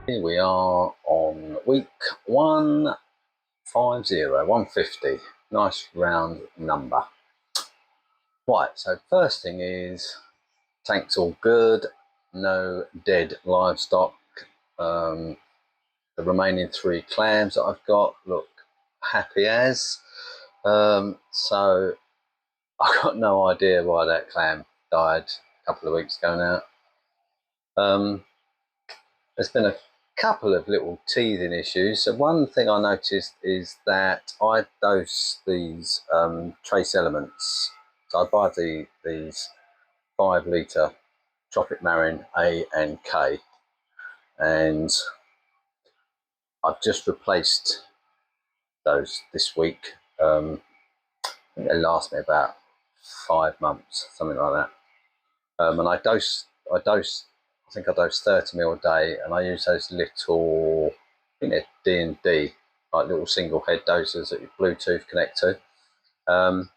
Here we are on week 150. Nice round number. Right, so first thing is tank's all good, no dead livestock. The remaining 3 clams that I've got look happy as. So I've got no idea why that clam died a couple of weeks ago now. There's been a couple of little teething issues. So one thing I noticed is that I dose these trace elements. So I buy these 5 litre Tropic Marine A and K, and I've just replaced those this week. I think they last me about 5 months, something like that. And I think I dose 30 ml a day, and I use those little, I think they're D&D, like little single head doses that you Bluetooth connect to. And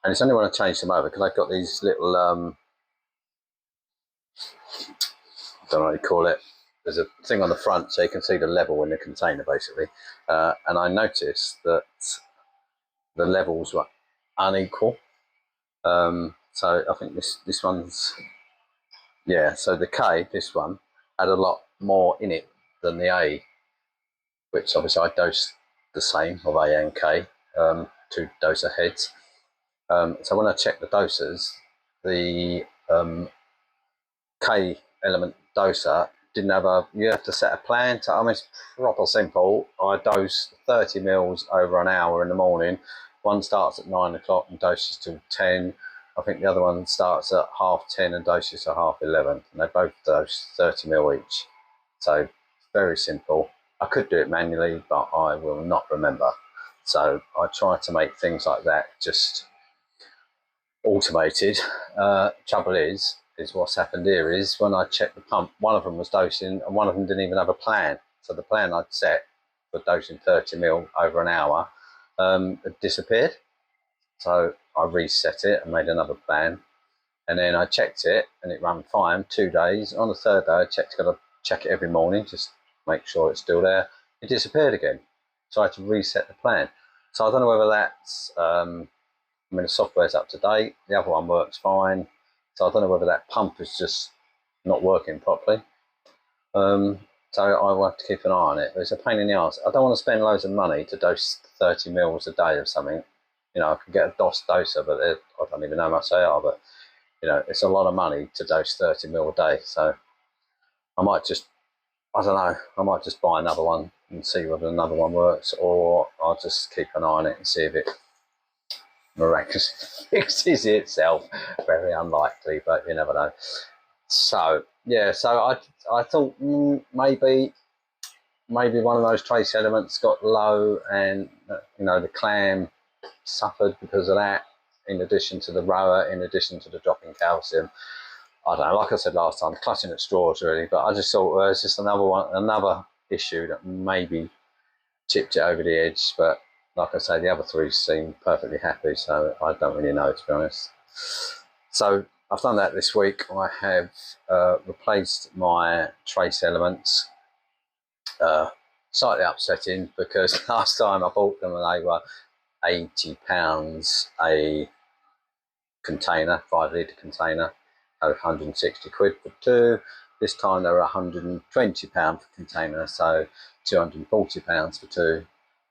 it's only when I change them over, because I've got these little, I don't know what you call it. There's a thing on the front so you can see the level in the container, basically. And I noticed that the levels were unequal. So I think this one's, yeah, so the K, this one, had a lot more in it than the A, which obviously I dose the same of A and K, 2 doser heads. So when I check the doses, the K element doser didn't have you have to set a plan. So I mean, it's proper simple. I dose 30 mils over an hour in the morning. One starts at 9 o'clock and doses till 10. I think the other one starts at 10:30 and doses to 11:30. And they both dose 30 mil each. So very simple. I could do it manually, but I will not remember. So I try to make things like that just automated. Trouble is what's happened here is when I checked the pump, one of them was dosing and one of them didn't even have a plan. So the plan I'd set for dosing 30 mil over an hour had disappeared. So I reset it and made another plan. And then I checked it and it ran fine 2 days. On the 3rd day, I got to check it every morning, just make sure it's still there. It disappeared again. So I had to reset the plan. So I don't know whether that's, I mean, the software's up to date. The other one works fine. So I don't know whether that pump is just not working properly. So I will have to keep an eye on it. It's a pain in the arse. I don't want to spend loads of money to dose 30 mils a day of something. You know, I can get a DOS doser, but I don't even know how much they are. But you know, it's a lot of money to dose 30 mil a day. So I might just, I don't know, I might just buy another one and see whether another one works, or I'll just keep an eye on it and see if it miraculously fixes itself. Very unlikely, but you never know. So yeah, so I thought maybe one of those trace elements got low, and you know, the clam suffered because of that, in addition to the rower, in addition to the drop in calcium. I don't know, like I said last time, clutching at straws really, but I just thought, well, it's just another issue that maybe tipped it over the edge. But like I say, the other 3 seem perfectly happy, so I don't really know, to be honest. So I've done that this week. I have replaced my trace elements. Slightly upsetting, because last time I bought them and they were £80 a container, 5 litre container, 160 quid for 2. This time they were £120 per container, so £240 for 2.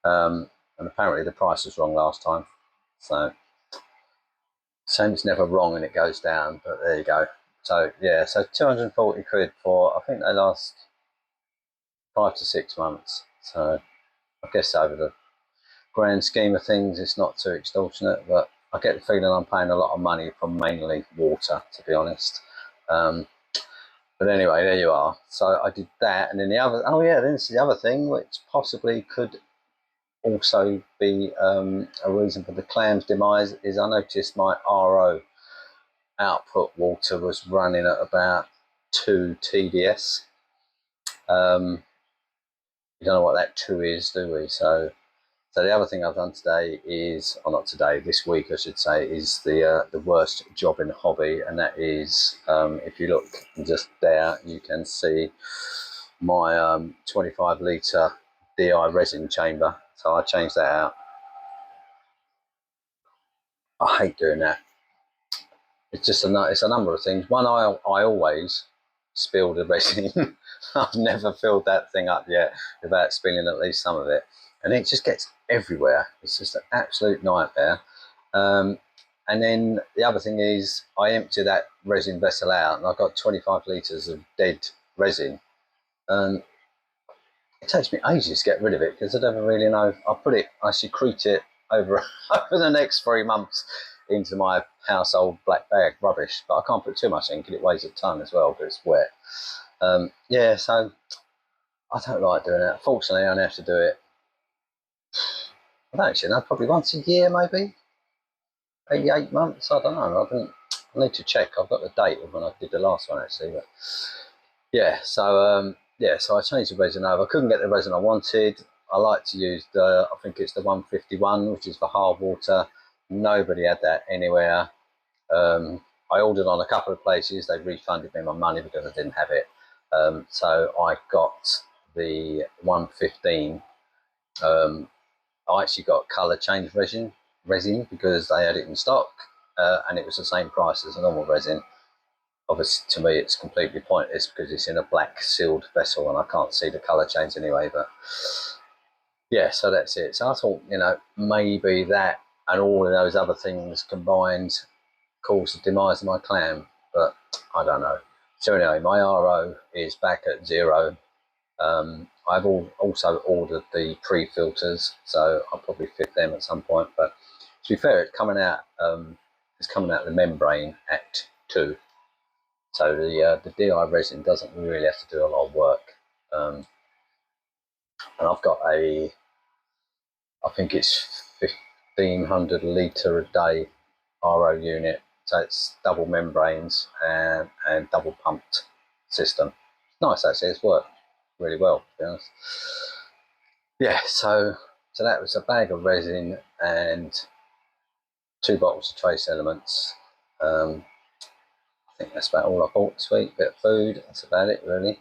And apparently the price was wrong last time. So same's never wrong and it goes down, but there you go. So yeah, so 240 quid for, I think they last 5 to 6 months. So I guess over the grand scheme of things, it's not too extortionate, but I get the feeling I'm paying a lot of money for mainly water, to be honest. But anyway, there you are. So I did that, and then then it's the other thing, which possibly could also be a reason for the clam's demise, is I noticed my RO output water was running at about 2 TDS. We don't know what that 2 is, do we? So the other thing I've done today is, or not today, this week I should say, is the worst job in the hobby, and that is, if you look just there, you can see my 25 litre DI resin chamber, so I changed that out. I hate doing that. It's just it's a number of things. One, I always spill the resin. I've never filled that thing up yet without spilling at least some of it, and it just gets everywhere. It's just an absolute nightmare. And then the other thing is, I empty that resin vessel out, and I've got 25 litres of dead resin, and it takes me ages to get rid of it because I don't really know. I secrete it over over the next 3 months into my household black bag rubbish, but I can't put too much in because it weighs a ton as well because it's wet. Yeah, so I don't like doing it. Fortunately, I only have to do it, I don't actually know, probably once a year, maybe 8 months. I don't know. I need to check. I've got the date of when I did the last one actually, but yeah. So so I changed the resin over. I couldn't get the resin I wanted. I like to use I think it's the 151, which is for hard water. Nobody had that anywhere. I ordered on a couple of places. They refunded me my money because I didn't have it. So I got the 115. I actually got colour change resin because they had it in stock, and it was the same price as a normal resin. Obviously, to me, it's completely pointless because it's in a black sealed vessel and I can't see the colour change anyway. But yeah, so that's it. So I thought, maybe that and all of those other things combined caused the demise of my clam, but I don't know. So anyway, my RO is back at 0. I've also ordered the pre-filters, so I'll probably fit them at some point. But to be fair, it's coming out the membrane at 2. So the DI resin doesn't really have to do a lot of work. And I've got I think it's 1500 litre a day RO unit. So it's double membranes and double pumped system. Nice actually, it's worked really well, to be honest. Yeah, so that was a bag of resin and 2 bottles of trace elements. I think that's about all I bought this week. Bit of food, that's about it really.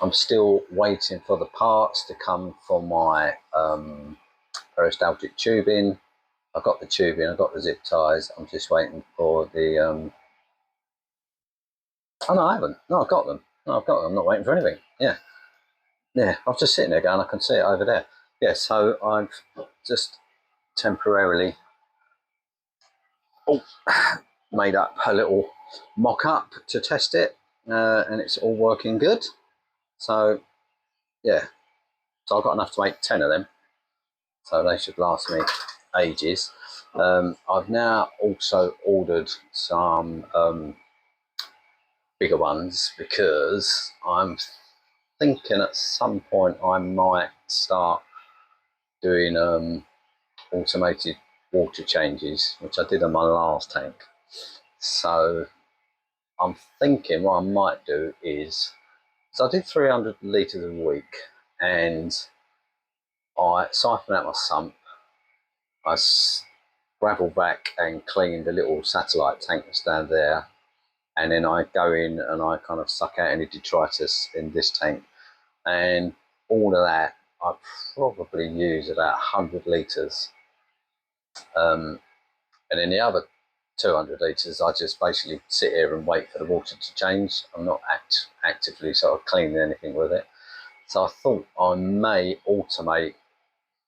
I'm still waiting for the parts to come from my peristaltic tubing. I've got the tubing, I've got the zip ties. I'm just waiting for the. Oh no, I haven't. No, I've got them. No, I've got them. I'm not waiting for anything. Yeah, I was just sitting there going, I can see it over there. Yeah, so I've just temporarily made up a little mock-up to test it, and it's all working good. So yeah, so I've got enough to make 10 of them, so they should last me ages. I've now also ordered some bigger ones because I'm thinking at some point I might start doing automated water changes, which I did on my last tank. So I'm thinking what I might do is, so I did 300 litres a week, and I siphoned out my sump. I gravel back and clean the little satellite tank that's down there, and then I go in and I kind of suck out any detritus in this tank, and all of that I probably use about 100 litres, and then the other 200 litres I just basically sit here and wait for the water to change. I'm not actively sort of cleaning anything with it. So I thought I may automate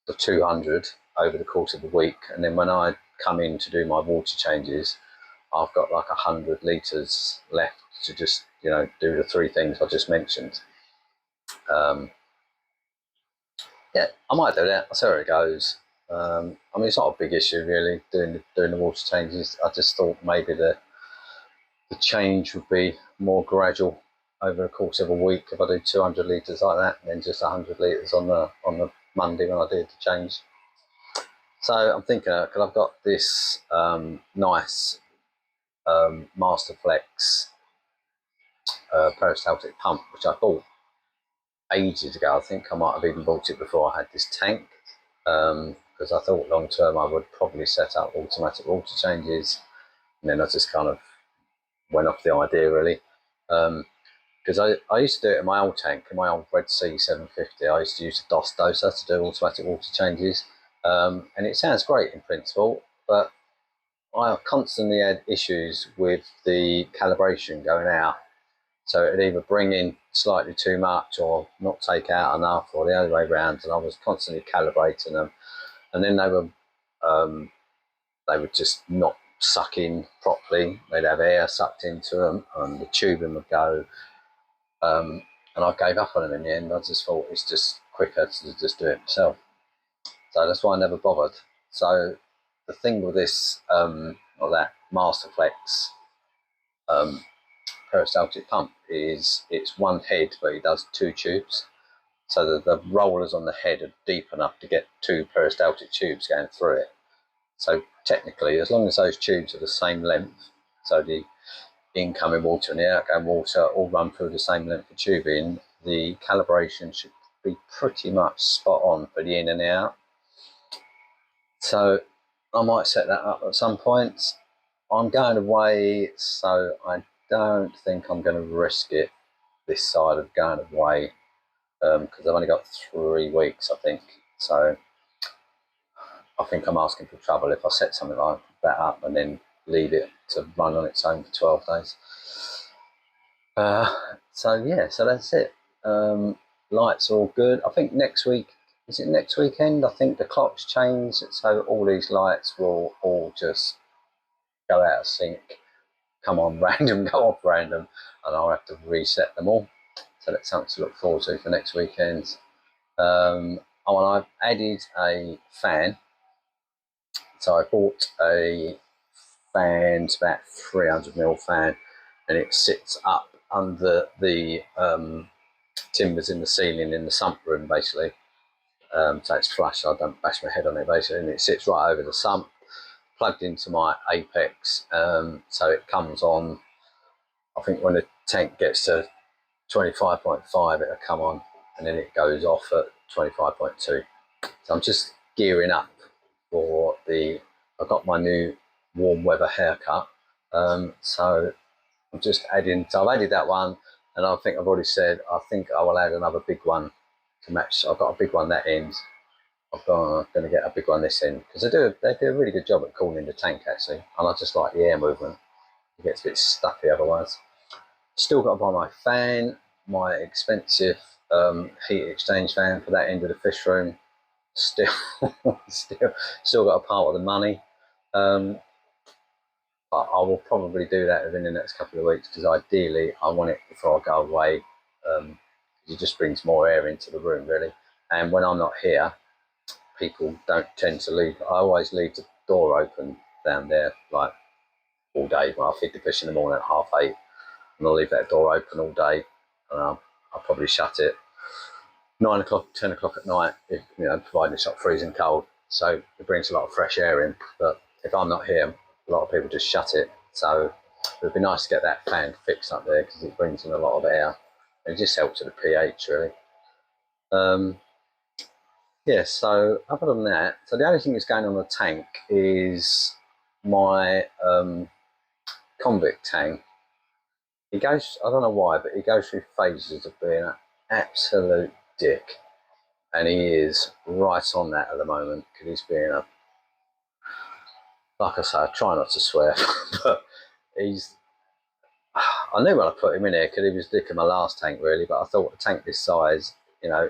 the 200 over the course of the week, and then when I come in to do my water changes, I've got like 100 litres left to just do the 3 things I just mentioned. Yeah, I might do that. I'll see where it goes. I mean, it's not a big issue really doing the water changes. I just thought maybe the change would be more gradual over the course of a week if I do 200 litres like that, and then just 100 litres on the Monday when I do the change. So I'm thinking, because I've got this nice Masterflex peristaltic pump, which I bought ages ago. I think I might have even bought it before I had this tank, because I thought long term I would probably set up automatic water changes, and then I just kind of went off the idea really. because I used to do it in my old tank, in my old Resin 750. I used to use a DOS doser to do automatic water changes, and it sounds great in principle, but I constantly had issues with the calibration going out. So it'd either bring in slightly too much or not take out enough, or the other way around, and I was constantly calibrating them, and then they would just not suck in properly. They'd have air sucked into them, and the tubing would go. And I gave up on them in the end. I just thought it's just quicker to just do it myself. So that's why I never bothered. So the thing with this, or that Masterflex peristaltic pump, is it's one head, but it does two tubes. So the rollers on the head are deep enough to get two peristaltic tubes going through it. So technically, as long as those tubes are the same length, so the incoming water and the outgoing water all run through the same length of tubing, the calibration should be pretty much spot on for the in and out. So I might set that up at some point. I'm going away, so I don't think I'm going to risk it this side of going away, because I've only got 3 weeks, I think. So I think I'm asking for trouble if I set something like that up and then leave it to run on its own for 12 days. So yeah, so that's it. Lights are all good. I think next week, is it next weekend? I think the clocks change, so all these lights will all just go out of sync, come on random, go off random, and I'll have to reset them all. So that's something to look forward to for next weekend. And I've added a fan. So I bought a fan, it's about 300mm fan, and it sits up under the timbers in the ceiling in the sump room, basically. So it's flush, so I don't bash my head on it, basically, and it sits right over the sump, plugged into my Apex. So it comes on, I think when the tank gets to 25.5, it'll come on, and then it goes off at 25.2. So I'm just gearing up for I've got my new warm weather haircut. So I'm just adding, so I've added that one, and I think I've already said, I think I will add another big one to match. I've got a big one that end. I'm going to get a big one this end, because they do a really good job at cooling the tank, actually, and I just like the air movement. It gets a bit stuffy otherwise. Still got to buy my fan, my expensive heat exchange fan for that end of the fish room. Still got a part of the money. But I will probably do that within the next couple of weeks, because ideally I want it before I go away. It just brings more air into the room, really. And when I'm not here, people don't tend to leave. I always leave the door open down there, like all day. When I feed the fish in the morning at 8:30, and I'll leave that door open all day, and I'll probably shut it 9 o'clock, 10 o'clock at night, if, providing it's not freezing cold. So it brings a lot of fresh air in. But if I'm not here, a lot of people just shut it. So it would be nice to get that fan fixed up there, because it brings in a lot of air. It just helps with the pH, really. Yeah, so other than that, so the only thing that's going on the tank is my Convict tang. He goes, I don't know why, but he goes through phases of being an absolute dick. And he is right on that at the moment, because he's being like I say, I try not to swear, but I knew when I put him in here, because he was dicking my last tank, really, but I thought a tank this size,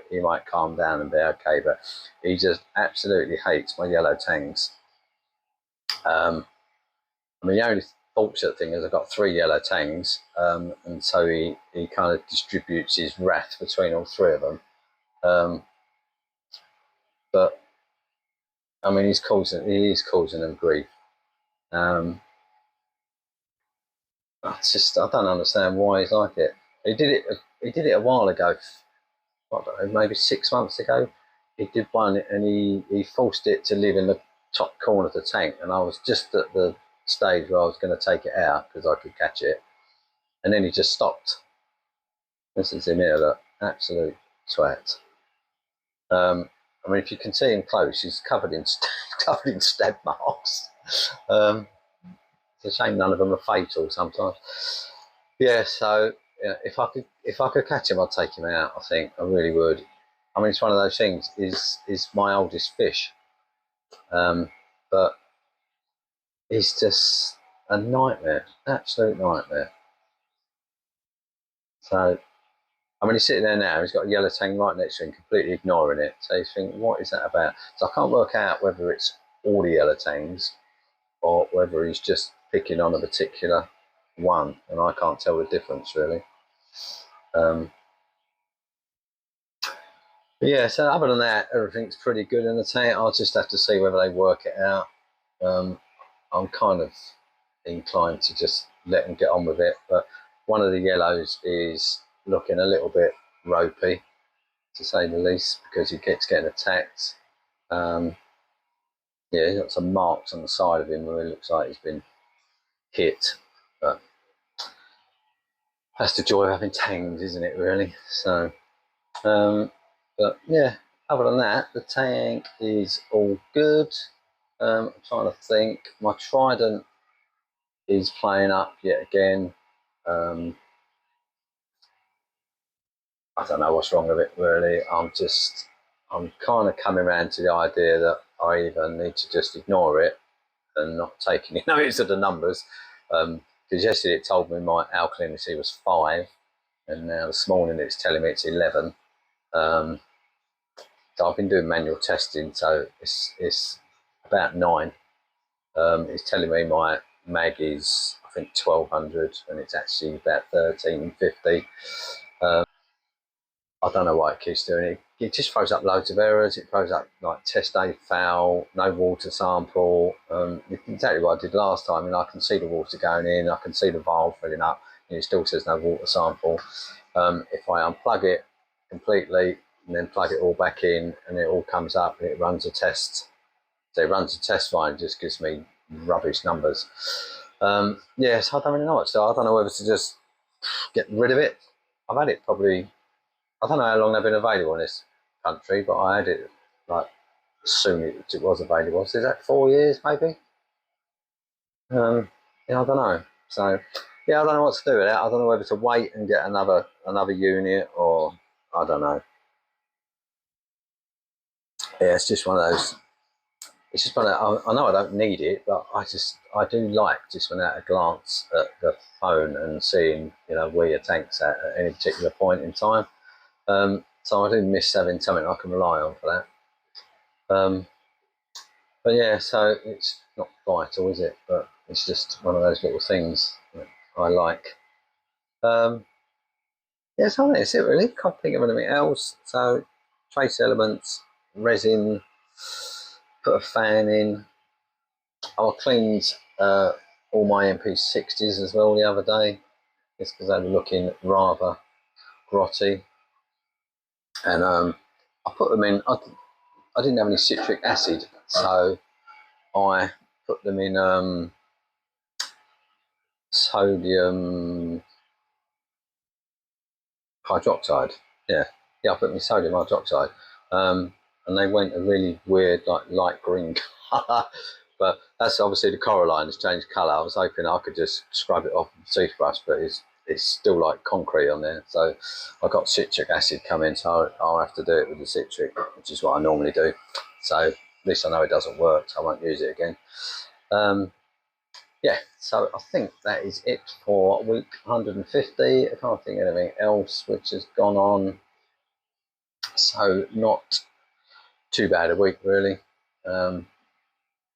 he might calm down and be okay, but he just absolutely hates my yellow tangs. The only fortunate thing is I've got 3 yellow tangs, and so he kind of distributes his wrath between all 3 of them. But he is causing them grief. I don't understand why he's like it. He did it a while ago. I don't know, maybe 6 months ago. He did one, and he forced it to live in the top corner of the tank, and I was just at the stage where I was going to take it out because I could catch it, and then he just stopped. This is him here, look, absolute twat. If you can see him close, he's covered in stab marks. It's a shame none of them are fatal sometimes. Yeah, so Yeah, if I could catch him, I'd take him out. I think I really would. I mean, it's one of those things. Is my oldest fish, but he's just a nightmare, absolute nightmare. So I mean, he's sitting there now. He's got a yellow tang right next to him, completely ignoring it. So you think, what is that about? So I can't work out whether it's all the yellow tangs or whether he's just picking on a particular one, and I can't tell the difference really. But yeah, so other than that, everything's pretty good in the tank. I'll just have to see whether they work it out. I'm kind of inclined to just let them get on with it. But one of the yellows is looking a little bit ropey, to say the least, because he keeps getting attacked. Yeah, he's got some marks on the side of him where it looks like he's been hit. But that's the joy of having tangs, isn't it, really? So, but yeah, other than that, the tank is all good. I'm trying to think. My Trident is playing up yet again. I don't know what's wrong with it, really. I'm kind of coming around to the idea that I either need to just ignore it and not take any notice of the numbers. Because yesterday it told me my alkalinity was 5, and now this morning it's telling me it's 11. So I've been doing manual testing, so it's about 9. It's telling me my mag is, I think, 1200, and it's actually about 1350. I don't know why it keeps doing it. It just throws up loads of errors. It throws up like test A foul, no water sample. Exactly what I did last time. And I can see the water going in, I can see the valve filling up, and it still says no water sample. If I unplug it completely and then plug it all back in, and it all comes up and it runs a test. So it runs a test fine, just gives me rubbish numbers. Yeah, so I don't really know what to do. I don't know whether to just get rid of it. I've had it probably, I don't know how long they've been available in this country, but I had it like as soon as it was available. So is that 4 years maybe? Yeah, I don't know. So yeah, I don't know what to do with it. I don't know whether to wait and get another unit, or I don't know. Yeah, it's just one of those. It's just one of, I know I don't need it, but I do like just without a glance at the phone and seeing where your tank's at any particular point in time. So I do miss having something I can rely on for that. But yeah, so it's not vital, is it? But it's just one of those little things that I like. Yeah, so I think that's it really. Can't think of anything else. So trace elements, resin, put a fan in. I cleaned all my MP60s as well the other day, just because they were looking rather grotty. And I put them in. I didn't have any citric acid, so I put them in sodium hydroxide. Yeah, yeah, I put them in sodium hydroxide, and they went a really weird, like light green colour. But that's obviously the coralline has changed colour. I was hoping I could just scrub it off with a toothbrush, but it's still like concrete on there. So I got citric acid coming, so I'll have to do it with the citric, which is what I normally do. So at least I know it doesn't work, so I won't use it again. Yeah, so I think that is it for week 150. I can't think of anything else which has gone on. So not too bad a week really.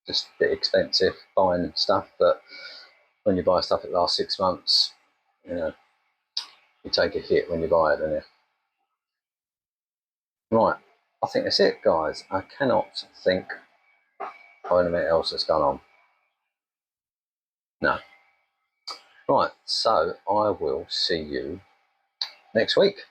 Just a bit expensive buying stuff, but when you buy stuff that lasts 6 months, you take a hit when you buy it, don't you? Right, I think that's it, guys. I cannot think of anything else that's gone on. No. Right, so I will see you next week.